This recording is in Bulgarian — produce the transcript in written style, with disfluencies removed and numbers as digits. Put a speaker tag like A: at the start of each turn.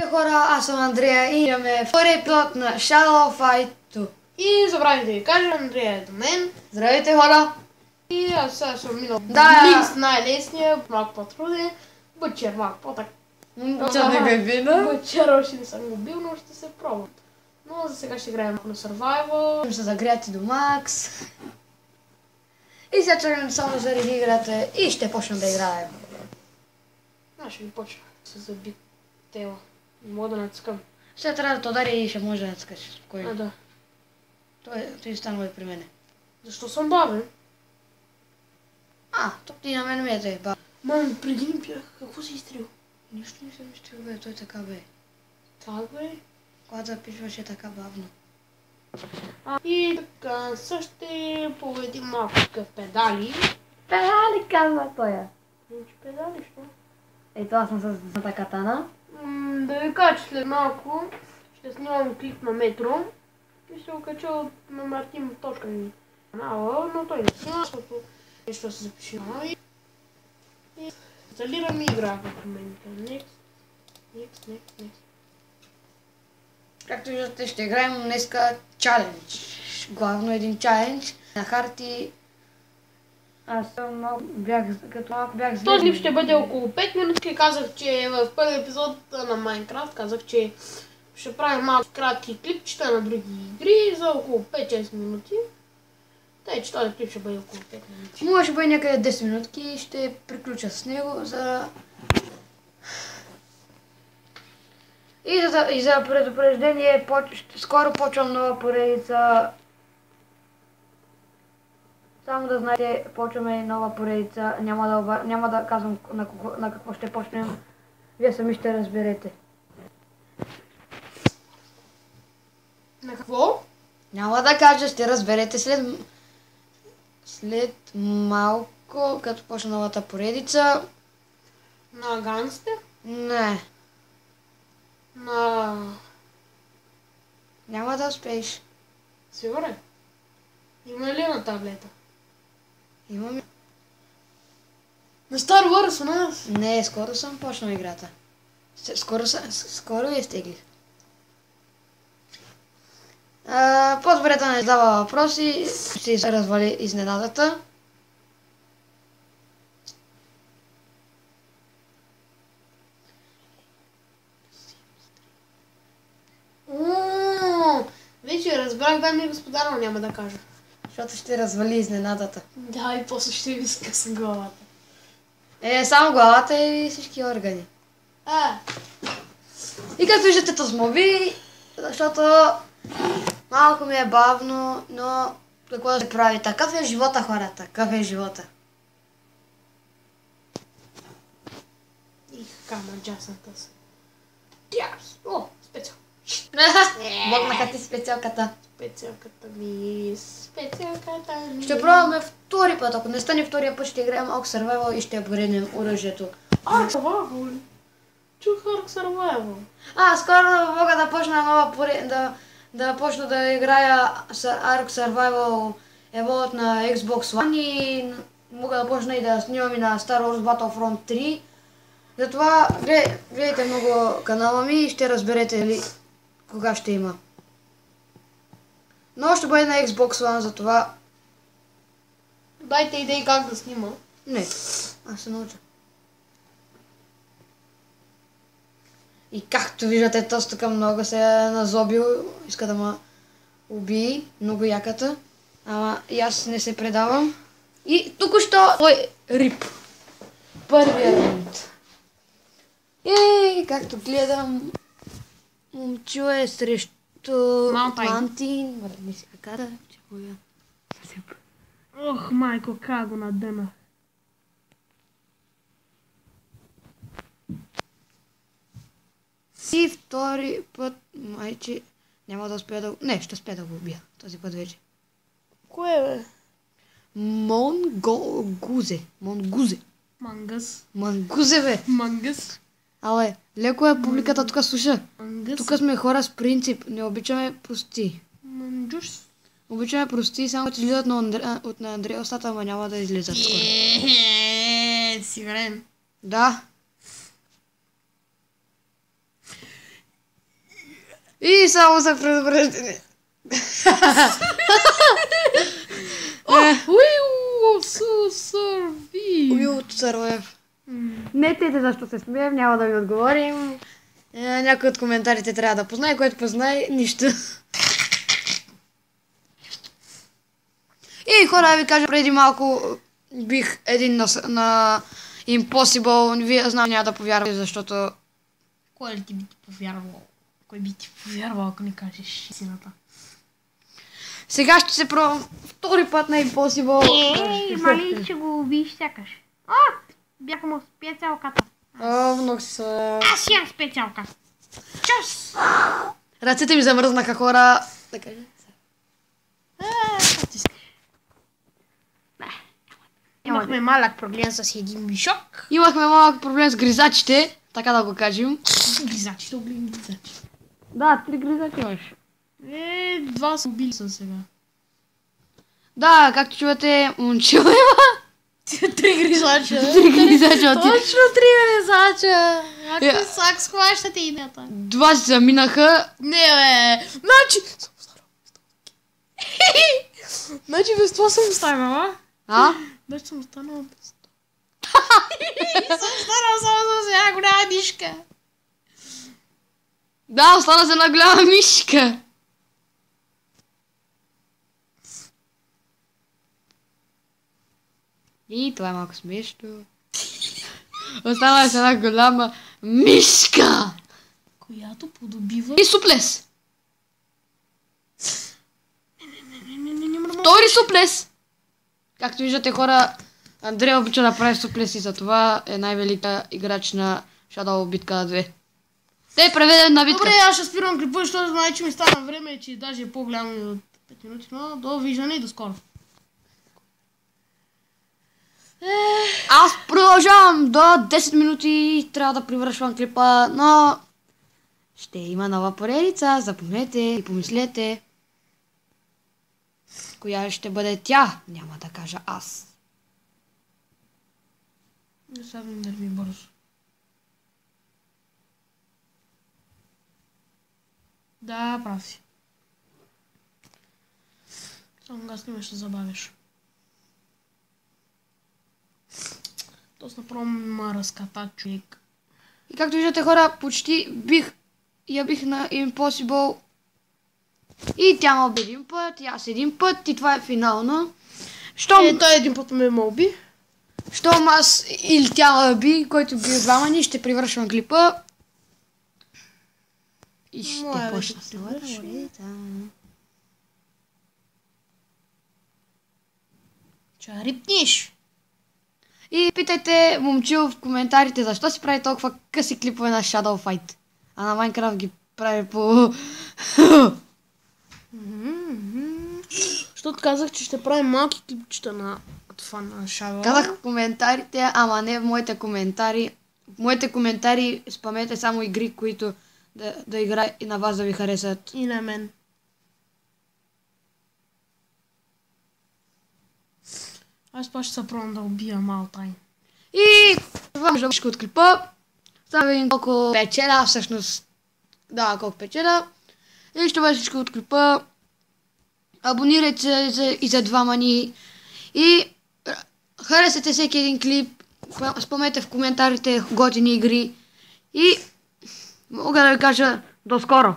A: хора, аз съм Андрея и имаме втори епизод на Shadow Fight 2.
B: И забравих да ви кажа, Андрея е до мен.
A: Здравейте, хора!
B: И аз сега съм минал
A: Да.
B: най-лесния, малко по-труден, Бъчер малко по-так.
A: Бучер не го е видно.
B: Бъчер още не съм го бил, но ще се пробвам. Но за сега ще играем на Survival.
A: Ще се загряти до макс. И сега чакаме само да зареди играта и ще почнем да играем.
B: Аз ще ви почна с забит тела. Не мога да натискам.
A: Сега трябва да те удари и ще може да натискаш
B: А,
A: спокойно.
B: да.
A: Той станало и при мене.
B: Защо съм бавен?
A: Тук ти на мен ми е тъй, ба.
B: Мам, преди ми бях. Какво си изстрел?
A: Нищо не съм изтрил, бе, той така бе.
B: Това бе.
A: Когато запишваше така бавно.
B: И така, сега ще поведим малко такъв педали.
A: Педали казва той.
B: Педали, що?
A: Ето аз съм с десната катана.
B: Да ви кажа, че след малко ще снимам клип на Метро и ще го кача на Мартин точка ми канала, но той не снима, защото нещо се запише и инсталирам игра в момента. Next.
A: Както виждате, ще играем днеска чалендж. Главно един чалендж на харти. Аз съм малко бях зле.
B: Този клип ще бъде около 5 минути. Казах, че в първи епизод на Майнкрафт казах, че ще правим малко кратки клипчета на други игри за около 5-6 минути. Тъй, че този клип ще бъде около 5 минути.
A: Може бъде някъде 10 минутки и ще приключа с него за... И за предупреждение, скоро почвам нова поредица. Само да знаете, почваме нова поредица. Няма да казвам на какво ще почнем. Вие сами ще разберете.
B: На какво?
A: Няма да кажа, ще разберете след малко, като почне новата поредица.
B: На Гансте?
A: Не,
B: На...
A: няма да успееш.
B: Сигурен? Има ли на таблета?
A: Имам...
B: На Star Wars у нас?
A: Не, скоро съм почнал играта. Скоро я стеглих. По-добре да не задава въпроси, ще се развали изненадата.
B: Вече разбрах, дами и господа, но няма да кажа.
A: Защото ще развали изненадата.
B: Да, и после ще ви скъсам главата.
A: Само главата и всички органи. И както виждате, тъзмови, защото малко ми е бавно, но какво да се прави? Такъв е живота, хора, такъв е живота.
B: И камаджасната се. О, специал.
A: Богнаха ти специалката.
B: Специалката ми.
A: Ще пробваме втори път. Ако не стане втория път, ще играем Ark Survival и ще апгрейднем оръжието.
B: Ark Survival ли? Чух Ark Survival.
A: Скоро мога да почна да почна да играя с Ark Survival Evolved на Xbox One и мога да почна и да снимам и на Star Wars Battlefront 3. Затова гледайте много канала ми и ще разберете ли кога ще има. Но ще бъде на Xbox One, затова...
B: Дайте идеи как да снима.
A: Не, аз се науча. И както виждате, този тук много се е назобил, иска да ме убие, много яката. Ама и аз не се предавам. И току-що той рип. Първия рунд. И както гледам, момчу е срещу Мантин. Върни си каката, че боя.
B: Ох, майко, как го надъна.
A: И втори път, майче, няма да успея да го... Не, ще успея да го убия този път вече.
B: Кое бе?
A: Монгузе.
B: Мангъс.
A: Мангузе, бе.
B: Мангъс.
A: Але, леко е публиката тук слуша.
B: Мангъс.
A: Тук сме хора с принцип, не обичаме прости.
B: Манджуш.
A: Обичаме прости, само че излизат от на Андрея устата, ама няма да излизат скоро.
B: Сигурен.
A: Да. И само за предупреждение. Will survive. Не те защо се смеем, няма да ви отговорим. Някой от коментарите трябва да познае, който познае, нищо. И хора, ви кажа, преди малко бих един на Impossible. Вие знам, няма да повярвате, защото...
B: Кой ли ти би ти повярвал? Кой би ти повярвал, ако не кажеш истината?
A: Сега ще се пробвам втори път на Impossible.
B: Мали, че го убиеш сякаш. Бях му специалката.
A: Много са...
B: Аз имам специалка. Час!
A: Ръцете ми замръзнаха, хора. Да кажа.
B: Имахме малък проблем с един мишок.
A: Имахме малък проблем с гризачите, така да го кажем.
B: Гризачи, то гледам гризачи.
A: Да, 3 гризачи имаш.
B: 2 са убили са сега.
A: Да, както чувате, момчил има.
B: 3 гризача.
A: 3 гризача.
B: Точно 3 гризача. Ако сак схващате идеята.
A: 2 си заминаха.
B: Не, бе. Значи без това съм останала. Значи съм останала без това. Съм останала само с една голяма мишка.
A: Да, остана с една голяма мишка. И това е малко смешно. Остана с една голяма мишка.
B: Която подобива...
A: И суплес. Втори суплес. Както виждате, хора, Андрея обича да прави суплес и за това е най-велика играч на Shadow битка 2. Те е преведен на битка.
B: Добре, аз ще спирам клипа, защото знае, че ми стана време, че даже е по-голямо от 5 минути, но довиждане и до скоро.
A: Аз продължавам до 10 минути, трябва да привършвам клипа, но ще има нова поредица, запомнете и помислете. Коя ще бъде тя? Няма да кажа аз.
B: Не сега ми дърви бързо. Да, прав си. Само газ не ще забавиш. Тоест направо ма разката човек.
A: И както виждате, хора, почти я бих на Impossible. И тя ме уби един път, и аз един път, и това е финално.
B: Той един път ме уби.
A: Щом аз или тя ме уби, който би двама ни, ще привършвам клипа. И ще почна с новата поредица.
B: Че рипниш.
A: И питайте момчил в коментарите защо си прави толкова къси клипове на Shadow Fight. А на Minecraft ги прави по...
B: Защото казах, че ще правим малки клипчета на това на Shadow.
A: Казах в коментарите, ама не в моите коментари. В моите коментари спамете само игри, които да игра и на вас да ви харесат.
B: И на мен. Аз па ще се пробвам да убия Малтай.
A: И това може да бъде от клипа. Само да видим колко печеля, всъщност. Да, колко печеля. И ще бъде всичко от клипа. Абонирайте се и за двама ни. И харесате всеки един клип. Спомнете в коментарите готини игри. И мога да ви кажа до скоро.